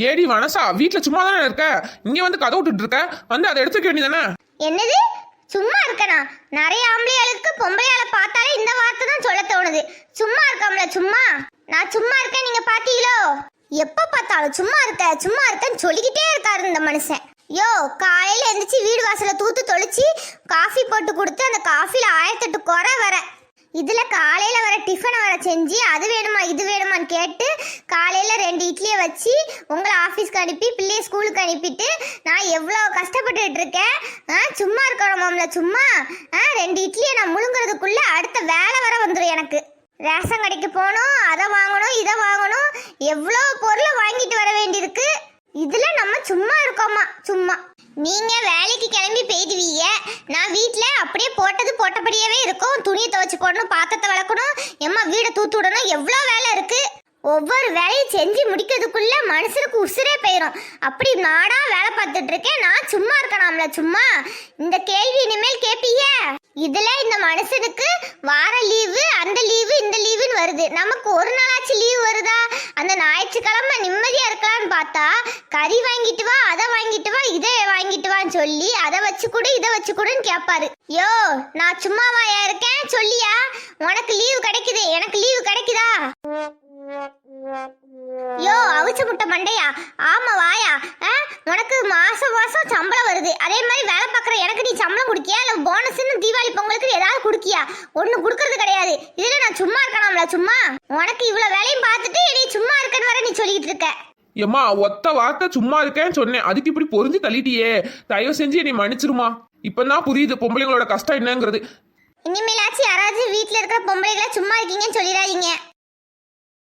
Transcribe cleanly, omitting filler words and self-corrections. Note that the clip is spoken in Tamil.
ஏடி வனசா, வீட்டுல சும்மா தானே இருக்க, இங்க வந்து கதை விட்டுட்டு இருக்க, வந்து அதை எடுத்துக்க வேண்டியதானே? என்னது சும்மா இருக்கனா? நிறைய ஆம்பளையாளுக்கு பொம்பளையால பார்த்தாலே இந்த வார்த்தை தான் சொல்ல தோணுது. சும்மா இருக்காமல சும்மா. நான் சும்மா இருக்கேன், நீங்க பாத்தீங்களோ? எப்ப பார்த்தாலும் சும்மா இருக்கேன்னு சொல்லிக்கிட்டே இருக்காரு இந்த மனுஷன். யோ, காலையில எந்திரிச்சு வீடு வாசல தூத்து தொளிச்சு காஃபி போட்டு கொடுத்து அந்த காஃபில 1008 குறை வர. இதுல காலையில வர டிஃபனை வர செஞ்சு அது வேணுமா இது வேணுமான்னு கேட்டு காலையில 2 இட்லியை வச்சு உங்களை ஆஃபீஸ்க்கு அனுப்பி பிள்ளைய ஸ்கூலுக்கு அனுப்பிட்டு நான் எவ்வளோ கஷ்டப்பட்டுட்டு இருக்கேன். சும்மா இருக்கணுமாம்ல சும்மா. 2 இட்லியை நான் முழுங்குறதுக்குள்ள அடுத்த வேலை வர வந்துடும் எனக்கு. ரேஷன் கடைக்கு போகணும், அதை வாங்கணும் இதை வாங்கணும், எவ்வளோ பொருளை வாங்கிட்டு வர வேண்டியிருக்கு. இதுல நம்ம சும்மா இருக்கோமா சும்மா. நீங்க வேலைக்கு கிளம்பி போயிடுவீங்க, நான் வீட்டுல அப்படியே போட்டது போட்டபடியாவே இருக்கும். துணியை துவைச்சு போடணும், பாத்திரத்தை வளர்க்கணும், எம்மா வீடை தூத்து விடணும், எவ்வளோ வேலை இருக்கு. ஒவ்வொரு வேலையும் செஞ்சு முடிக்கிறதுக்குள்ள மனுஷனுக்கு உசுரே போயிடும். அப்படி நாடா வேலை பார்த்துட்டு இருக்கேன், நான் சும்மா இருக்கணும்ல சும்மா. இந்த கேள்வி இனிமேல் கேட்பீங்க. இதுல இந்த மனுஷனுக்கு வார லீவு அந்த லீவு இந்த லீவுன்னு வருது. நமக்கு ஒரு நாளாச்சு லீவு வருதா? அந்த ஞாயிற்றுக்கிழமை நிம்மதியா இருக்கலாம்னு பார்த்தா கறி வாங்கிட்டு வா, அதை வாங்கிட்டு வா, இதை வாங்கிட்டு வான்னு சொல்லி அதை வச்சு கொடு இதை வச்சு கொடுன்னு கேட்பாரு. யோ, நான் சும்மாவாயா இருக்கேன் சொல்லியா? உனக்கு லீவு கிடைக்குது, எனக்கு லீவு கிடைக்குதா? யோ அவிச்ச முட்டை மண்டையா, ஆமா வாயா. உனக்கு மாசம் மாசம் சம்பளம் வருது, அதே மாதிரி வேலை பார்க்குற எனக்கு நீ சம்பளம் கொடுக்கியா இல்லை போனஸ்ன்னு தீபாவளி பொங்கலுக்கு ஏதாவது கொடுக்கியா? ஒன்றும் கொடுக்கறது கிடையாது. இதுல நான் சும்மா இருக்கணும்ல சும்மா. உனக்கு இவ்வளோ வேலையும் பார்த்துட்டு நீ சும்மா இருக்கன்னு வர நீ சொல்லிட்டு இருக்க. ஏம்மா, ஒத்த வார்த்தை சும்மா இருக்கேன்னு சொன்னேன், அதுக்கு இப்படி பொறிஞ்சு தள்ளிட்டியே. தயவு செஞ்சு நீ மன்னிச்சிருமா. இப்பதான் புரியுது பொம்பளைங்களோட கஷ்டம் என்னங்கிறது. இனிமேலாச்சும் யாராவது வீட்டில் இருக்கிற பொம்பளைகளை சும்மா இருக்கீங்கன்னு சொல்லிடாதீங்க.